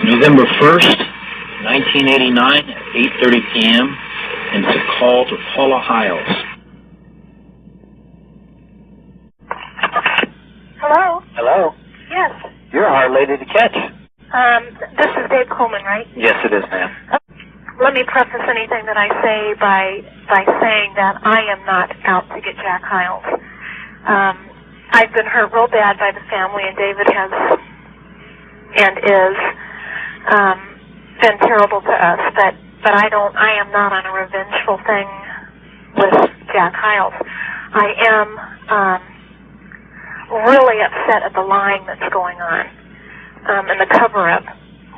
November 1st, 1989 at 8:30 p.m. and it's a call to Paula Hyles. Hello? Hello? Yes. You're a hard lady to catch. This is Dave Coleman, right? Yes, it is, ma'am. Let me preface anything that I say by saying that I am not out to get Jack Hyles. I've been hurt real bad by the family, and David has and is been terrible to us. But I am not on a revengeful thing with Jack Hyles. I am really upset at the lying that's going on, and the cover-up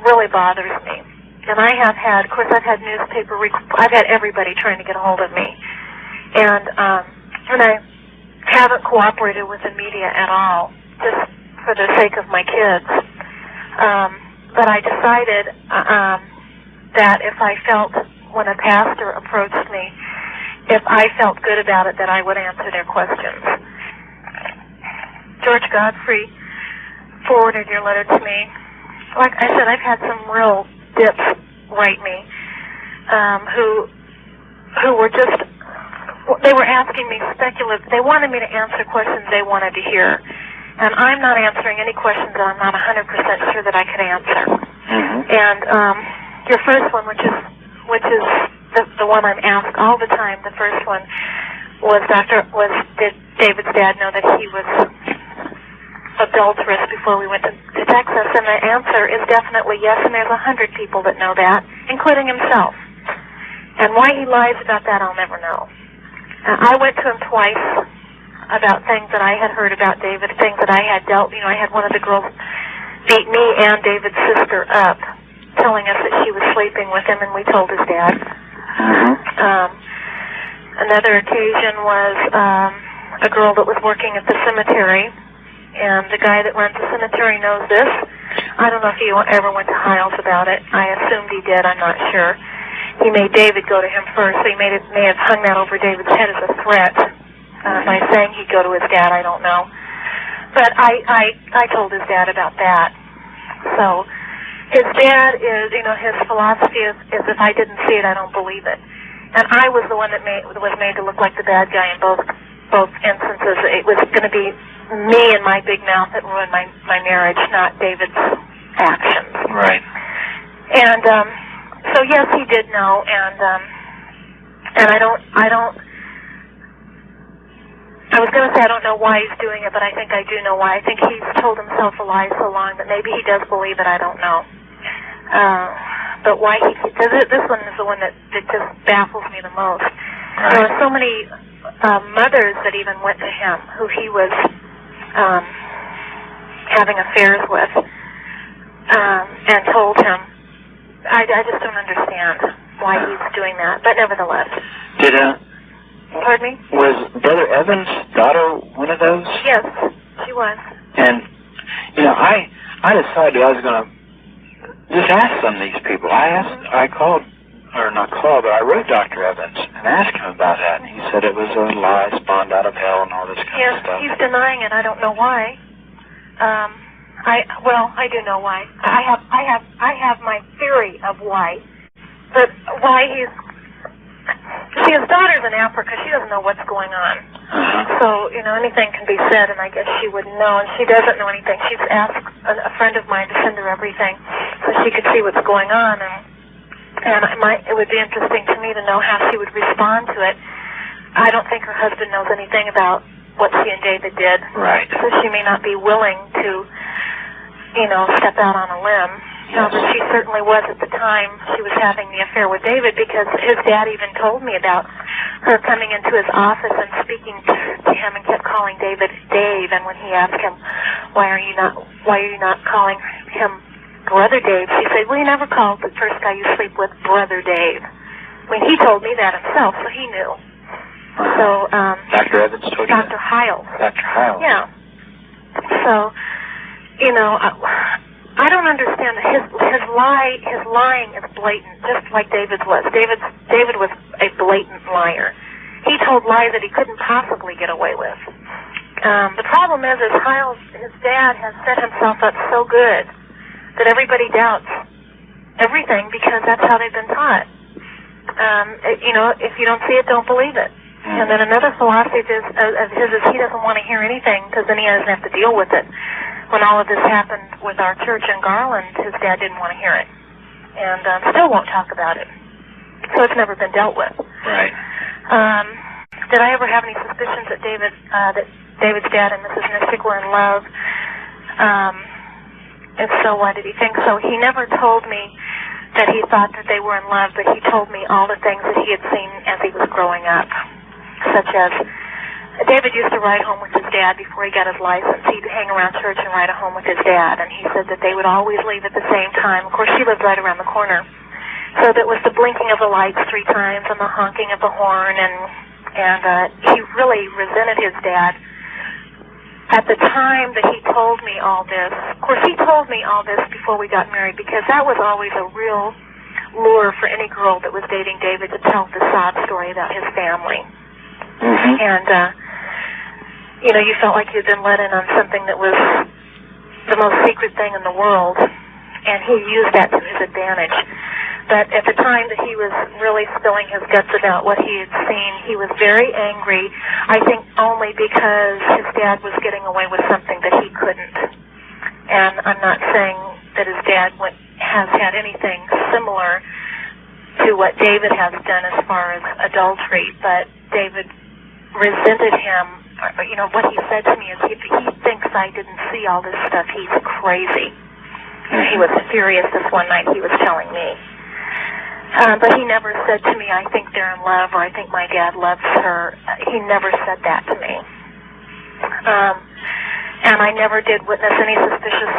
really bothers me. And I have had, of course, I've had I've had everybody trying to get a hold of me, and I haven't cooperated with the media at all, just for the sake of my kids. But I decided that if I felt, when a pastor approached me, if I felt good about it, that I would answer their questions. George Godfrey forwarded your letter to me. Like I said, I've had some real dips write me, who were just, they were asking me speculative, they wanted me to answer questions they wanted to hear. And I'm not answering any questions that I'm not 100% sure that I could answer. Mm-hmm. And your first one, which is the one I'm asked all the time, the first one was, did David's dad know that he was adulterous before we went to Texas? And the answer is definitely yes, and there's 100 people that know that, including himself. And why he lies about that, I'll never know. I went to him twice about things that I had heard about David, things that I had dealt. I had one of the girls beat me and David's sister up, telling us that she was sleeping with him, and we told his dad. Another occasion was a girl that was working at the cemetery, and the guy that runs the cemetery knows this. I don't know if he ever went to Hyles about it. I assumed he did. I'm not sure. He made David go to him first, so he may have hung that over David's head as a threat by saying he'd go to his dad. I don't know. But I told his dad about that. So his dad is, his philosophy is if I didn't see it, I don't believe it. And I was the one that was made to look like the bad guy in both instances. It was going to be me and my big mouth that ruined my marriage, not David's actions. Right. And so yes, he did know, and I was going to say I don't know why he's doing it, but I think I do know why. I think he's told himself a lie so long that maybe he does believe it. I don't know. But why this one is the one that just baffles me the most. Right. There are so many mothers that even went to him who he was having affairs with and told him. I just don't understand why he's doing that. But nevertheless. Pardon me? Was Brother Evans' daughter one of those? Yes, she was. And, I decided I was going to just ask some of these people. I wrote Dr. Evans and asked him about that, and he said it was a lie spawned out of hell and all this kind of stuff. Yes, he's denying it. I don't know why. I do know why. I have my theory of why. But why he's... See, his daughter's in Africa. She doesn't know what's going on. So, anything can be said, and I guess she wouldn't know, and she doesn't know anything. She's asked a friend of mine to send her everything so she could see what's going on, and it would be interesting to me to know how she would respond to it. I don't think her husband knows anything about what she and David did. Right. So she may not be willing to, step out on a limb. No, but she certainly was at the time she was having the affair with David, because his dad even told me about her coming into his office and speaking to him and kept calling David Dave. And when he asked him, why are you not calling him Brother Dave? She said, well, you never called the first guy you sleep with Brother Dave. I mean, he told me that himself, so he knew. So, Dr. Evans told you Dr. Hyles. Dr. Hyles. Yeah. So, I don't understand that his lying is blatant, just like David's was. David was a blatant liar. He told lies that he couldn't possibly get away with. The problem is Hyles, his dad, has set himself up so good that everybody doubts everything because that's how they've been taught. If you don't see it, don't believe it. And then another philosophy of his is he doesn't want to hear anything because then he doesn't have to deal with it. When all of this happened with our church in Garland, his dad didn't want to hear it and still won't talk about it. So it's never been dealt with. Right. Did I ever have any suspicions that David's dad and Mrs. Nischik were in love? If so, why did he think so? He never told me that he thought that they were in love, but he told me all the things that he had seen as he was growing up, such as David used to ride home with his dad before he got his license. He'd hang around church and ride home with his dad, and he said that they would always leave at the same time. Of course, she lived right around the corner. So that was the blinking of the lights 3 times and the honking of the horn, and he really resented his dad. At the time that he told me all this, of course he told me all this before we got married because that was always a real lure for any girl that was dating David to tell the sob story about his family. Mm-hmm. And, you felt like you'd been let in on something that was the most secret thing in the world, and he used that to his advantage. But at the time that he was really spilling his guts about what he had seen, he was very angry, I think only because his dad was getting away with something that he couldn't. And I'm not saying that his dad has had anything similar to what David has done as far as adultery, but David resented him. What he said to me is, if he thinks I didn't see all this stuff, he's crazy. And he was furious this one night he was telling me. But he never said to me, I think they're in love, or I think my dad loves her. He never said that to me. And I never did witness any suspicious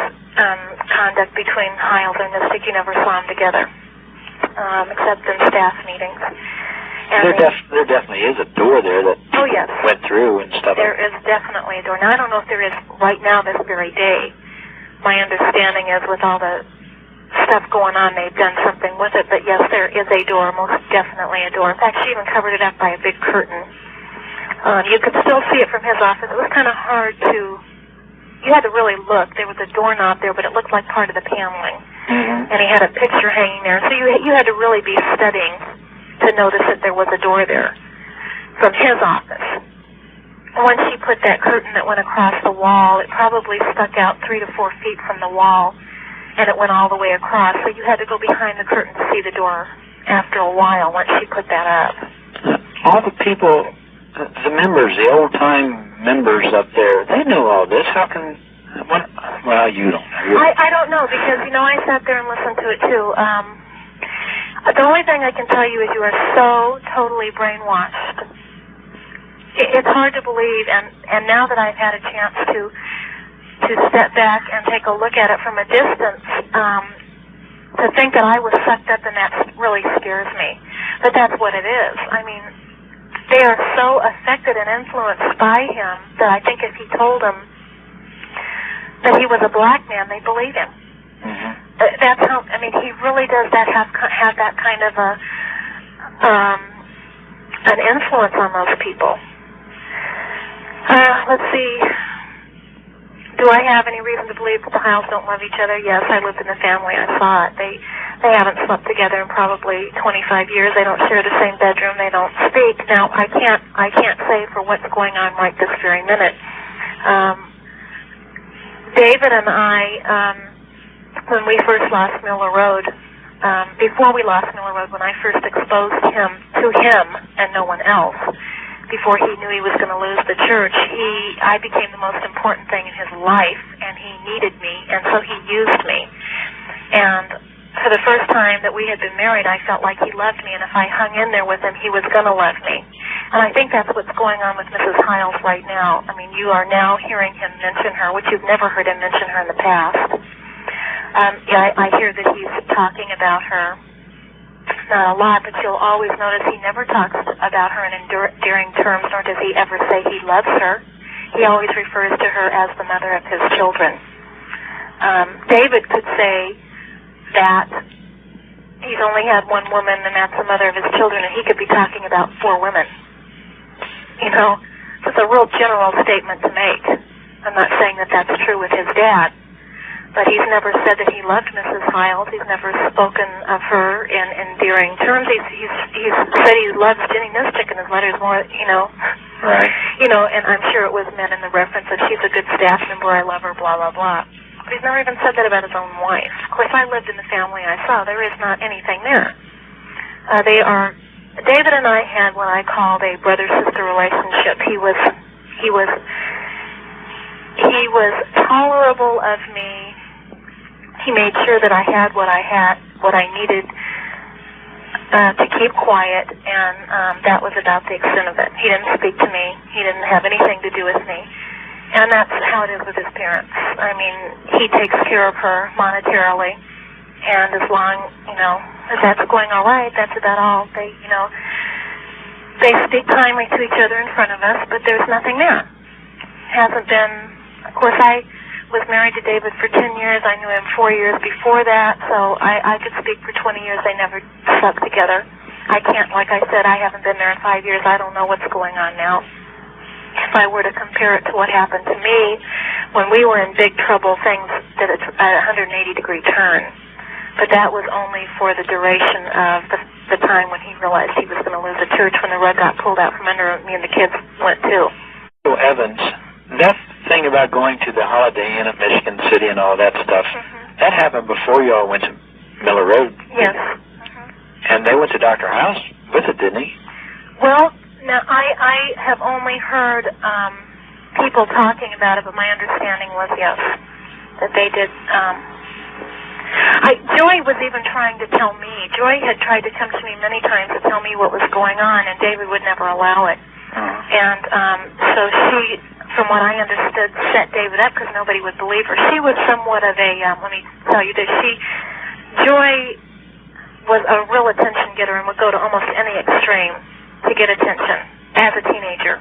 conduct between Hyles and Nischik. You never saw them together, except in staff meetings. And there definitely is a door there that went through and stuff. There is definitely a door. Now, I don't know if there is right now this very day. My understanding is with all the stuff going on, they've done something with it, but yes, there is a door, most definitely a door. In fact, she even covered it up by a big curtain. You could still see it from his office. It was kind of hard you had to really look. There was a doorknob there, but it looked like part of the paneling. Mm-hmm. And he had a picture hanging there, so you had to really be studying to notice that there was a door there from his office. Once she put that curtain that went across the wall, it probably stuck out 3 to 4 feet from the wall, and it went all the way across, so you had to go behind the curtain to see the door after a while once she put that up. All the people, the members, the old-time members up there, they knew all this. How can... Well, you don't know. I don't know, because, I sat there and listened to it, too. The only thing I can tell you is you are so totally brainwashed. It's hard to believe, and now that I've had a chance to step back and take a look at it from a distance, to think that I was sucked up in that really scares me. But that's what it is. I mean, they are so affected and influenced by him that I think if he told them that he was a black man, they believe him. Mm-hmm. That's how, he really does have that kind of an influence on those people. Let's see. Do I have any reason to believe that the Hyles don't love each other? Yes, I lived in the family. I saw it. They haven't slept together in probably 25 years. They don't share the same bedroom. They don't speak. Now, I can't say for what's going on right this very minute. David and I, when we first lost Miller Road, before we lost Miller Road, when I first exposed him to him and no one else, before he knew he was going to lose the church, I became the most important thing in his life, and he needed me, and so he used me. And for the first time that we had been married, I felt like he loved me, and if I hung in there with him, he was going to love me. And I think that's what's going on with Mrs. Hyles right now. You are now hearing him mention her, which you've never heard him mention her in the past. I hear that he's talking about her. Not a lot, but you'll always notice he never talks about her in endearing terms, nor does he ever say he loves her. He always refers to her as the mother of his children. David could say that he's only had one woman, and that's the mother of his children, and he could be talking about 4 women. It's a real general statement to make. I'm not saying that that's true with his dad. but he's never said that he loved Mrs. Hyles. He's never spoken of her in endearing terms. He's said he loves Jennie Nischik in his letters more, Right. And I'm sure it was meant in the reference that she's a good staff member, I love her, blah, blah, blah. But he's never even said that about his own wife. Of course, I lived in the family I saw. There is not anything there. David and I had what I called a brother-sister relationship. He was tolerable of me. He made sure that I had what I needed to keep quiet, and that was about the extent of it. He didn't speak to me. He didn't have anything to do with me. And that's how it is with his parents. I mean, he takes care of her monetarily, and as long, as that's going all right, that's about all. They speak kindly to each other in front of us, but there's nothing there. Hasn't been. Of course, I was married to David for 10 years. I knew him 4 years before that, so I could speak for 20 years. They never slept together. I can't, like I said, I haven't been there in 5 years. I don't know what's going on now. If I were to compare it to what happened to me when we were in big trouble, things did a 180-degree turn. But that was only for the duration of the time when he realized he was going to lose the church. When the rug got pulled out from under me and the kids went too. So Evans, that thing about going to the Holiday Inn of Michigan City and all that stuff, that happened before you all went to Miller Road. Yes. And they went to Dr. Hyles with it, didn't he? Well, now I have only heard people talking about it, but my understanding was yes, that they did. Joy was even trying to tell me. Joy had tried to come to me many times to tell me what was going on, and David would never allow it. And so she, from what I understood, set David up because nobody would believe her. She was somewhat of a, let me tell you this, Joy was a real attention getter and would go to almost any extreme to get attention as a teenager.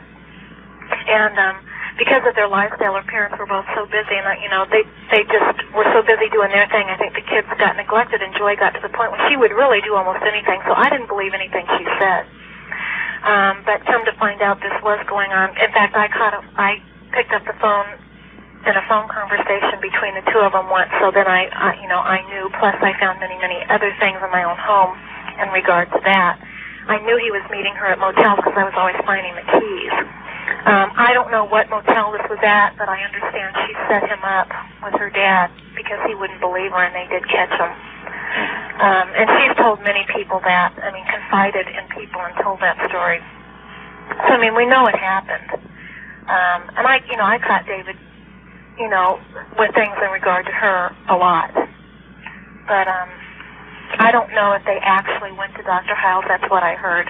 And because of their lifestyle, her parents were both so busy, and they just were so busy doing their thing. I think the kids got neglected, and Joy got to the point where she would really do almost anything. So I didn't believe anything she said. But come to find out, this was going on. In fact, I picked up the phone in a phone conversation between the two of them once. So then I knew. Plus, I found many, many other things in my own home in regard to that. I knew he was meeting her at motels because I was always finding the keys. I don't know what motel this was at, but I understand she set him up with her dad because he wouldn't believe her, and they did catch him. And she's told many people that, confided in people and told that story. So, we know it happened. And I caught David, with things in regard to her a lot. But I don't know if they actually went to Dr. Hyles. That's what I heard.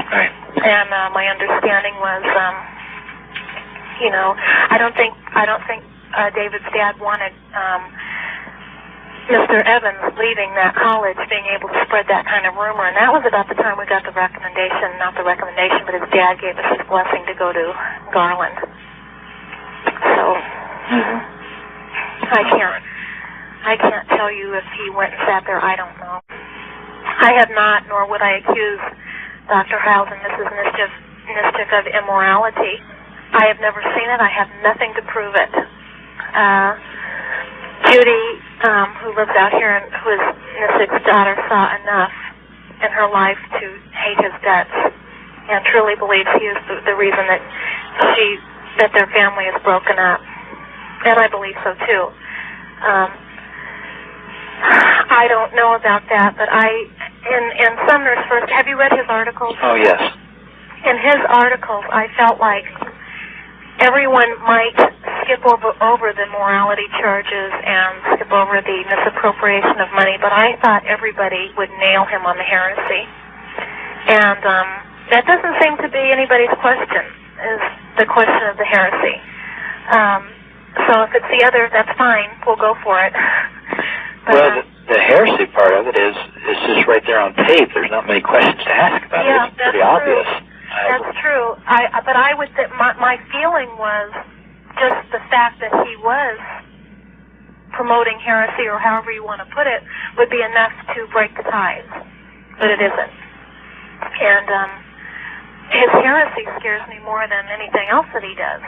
Right. And my understanding was, I don't think David's dad wanted Mr. Evans leaving that college, being able to spread that kind of rumor. And that was about the time we got the recommendation, not the recommendation, but his dad gave us his blessing to go to Garland. So I can't tell you if he went and sat there. I don't know. I have not, nor would I accuse Dr. Hyles and Mrs. Nischik of immorality. I have never seen it. I have nothing to prove it. Judy, who lives out here and who is Nischik's daughter, saw enough in her life to hate his guts and truly believes he is the reason that their family is broken up. And I believe so too. I don't know about that, but in Sumner's first, have you read his articles? Oh, yes. In his articles, I felt like everyone might skip over the morality charges and skip over the misappropriation of money, but I thought everybody would nail him on the heresy. And that doesn't seem to be anybody's question, is the question of the heresy. So if it's the other, that's fine. We'll go for it. But, well, the heresy part of it is just right there on tape. There's not many questions to ask about it. It's pretty obvious. That's true. But I would think my feeling was just the fact that he was promoting heresy, or however you want to put it, would be enough to break the ties. But it isn't. And his heresy scares me more than anything else that he does.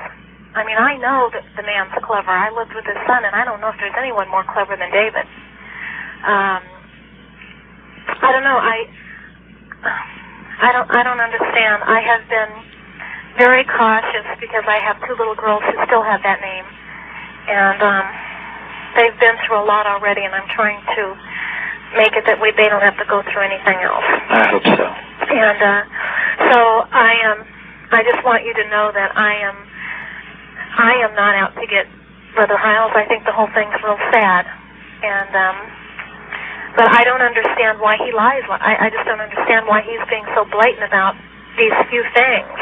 I mean, I know that the man's clever. I lived with his son, and I don't know if there's anyone more clever than David. I don't know. I don't understand. I have been very cautious because I have 2 little girls who still have that name, and they've been through a lot already, and I'm trying to make it that they don't have to go through anything else. I hope so. And so I just want you to know that I am not out to get Brother Hyles. I think the whole thing's real sad, and but I don't understand why he lies. I just don't understand why he's being so blatant about these few things.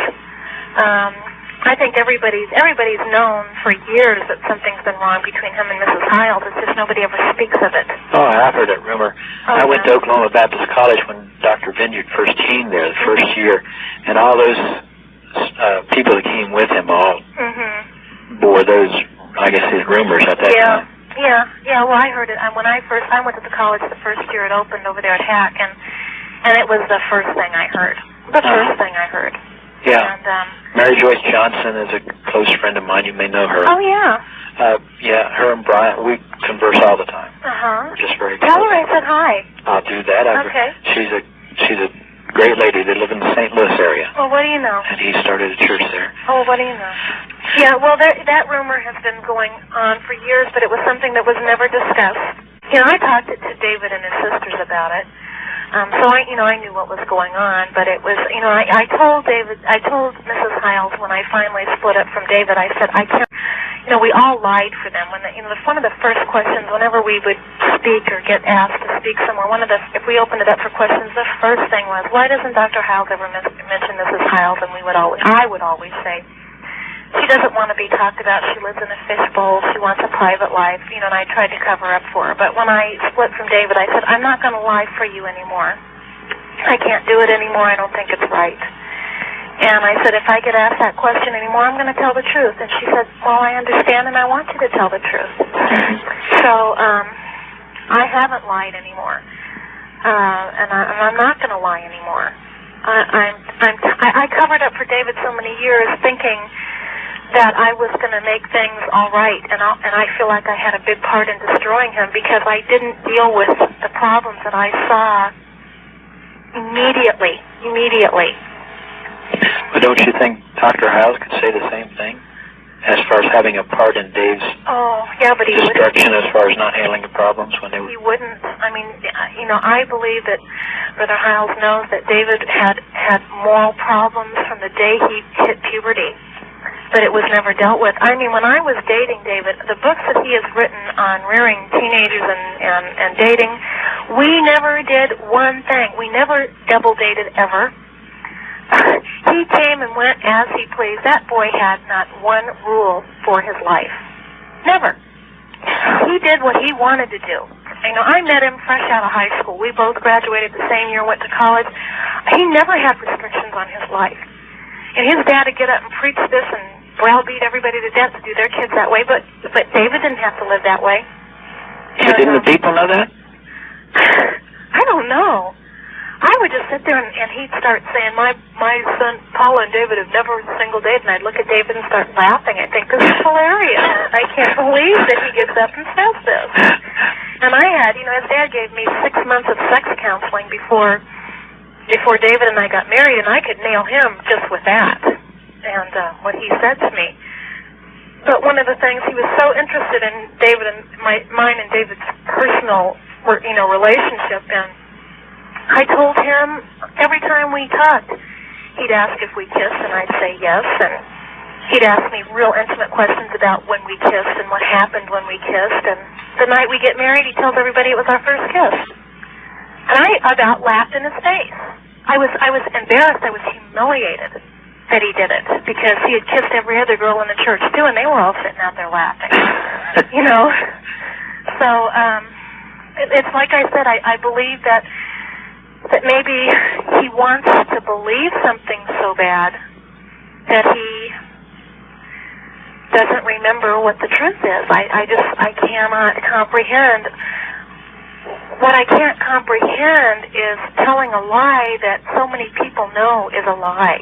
I think everybody's known for years that something's been wrong between him and Mrs. Hyles. It's just nobody ever speaks of it. Oh, I've heard that rumor. I went to Oklahoma Baptist College when Dr. Vineyard first came there the first year, and all those people that came with him all bore those, I guess, his rumors at that time. Yeah. Well, I heard it when I went to the college the first year it opened over there at Hack, and it was the first thing I heard. The first thing I heard. Yeah. And, Mary Joyce Johnson is a close friend of mine. You may know her. Oh, yeah. Yeah, her and Brian, we converse all the time. We're just very close. Tell her I said hi. I'll do that. Okay. She's a great lady. They live in the St. Louis area. Well, what do you know? And he started a church there. Oh, what do you know? Yeah, well, that rumor has been going on for years, but it was something that was never discussed. You know, I talked to David and his sisters about it. So I knew what was going on, but it was, I told Mrs. Hyles when I finally split up from David, I said, I can't, we all lied for them. When one of the first questions, whenever we would speak or get asked to speak somewhere, if we opened it up for questions, the first thing was, why doesn't Dr. Hyles ever mention Mrs. Hyles? And I would always say, she doesn't want to be talked about. She lives in a fishbowl. She wants a private life, and I tried to cover up for her. But when I split from David, I said, I'm not going to lie for you anymore. I can't do it anymore. I don't think it's right. And I said, if I get asked that question anymore, I'm going to tell the truth. And she said, well, I understand, and I want you to tell the truth. So I haven't lied anymore. And I'm not going to lie anymore. I covered up for David so many years thinking that I was going to make things all right, and I feel like I had a big part in destroying him because I didn't deal with the problems that I saw immediately. But don't you think Dr. Hyles could say the same thing as far as having a part in Dave's destruction as far as not handling the problems when they were... He wouldn't. I mean, I believe that Brother Hyles knows that David had moral problems from the day he hit puberty, but it was never dealt with. I mean, when I was dating David, the books that he has written on rearing teenagers and dating, we never did one thing. We never double dated ever. He came and went as he pleased. That boy had not one rule for his life. Never. He did what he wanted to do. I met him fresh out of high school. We both graduated the same year, went to college. He never had restrictions on his life. And his dad would get up and preach this and browbeat everybody to death to do their kids that way, but David didn't have to live that way. But didn't the people know that? I don't know. I would just sit there and he'd start saying, my son Paula and David have never single dated, and I'd look at David and start laughing. I'd think, this is hilarious. I can't believe that he gets up and says this. And I had, his dad gave me 6 months of sex counseling before David and I got married, and I could nail him just with that and what he said to me. But one of the things, he was so interested in David and mine and David's personal, relationship, and I told him every time we talked, he'd ask if we kissed, and I'd say yes, and he'd ask me real intimate questions about when we kissed and what happened when we kissed, and the night we get married, he tells everybody it was our first kiss. And I about laughed in his face. I was embarrassed. I was humiliated that he did it, because he had kissed every other girl in the church too, and they were all sitting out there laughing. So it's like I said, I believe that maybe he wants to believe something so bad that he doesn't remember what the truth is. I cannot comprehend. What I can't comprehend is telling a lie that so many people know is a lie.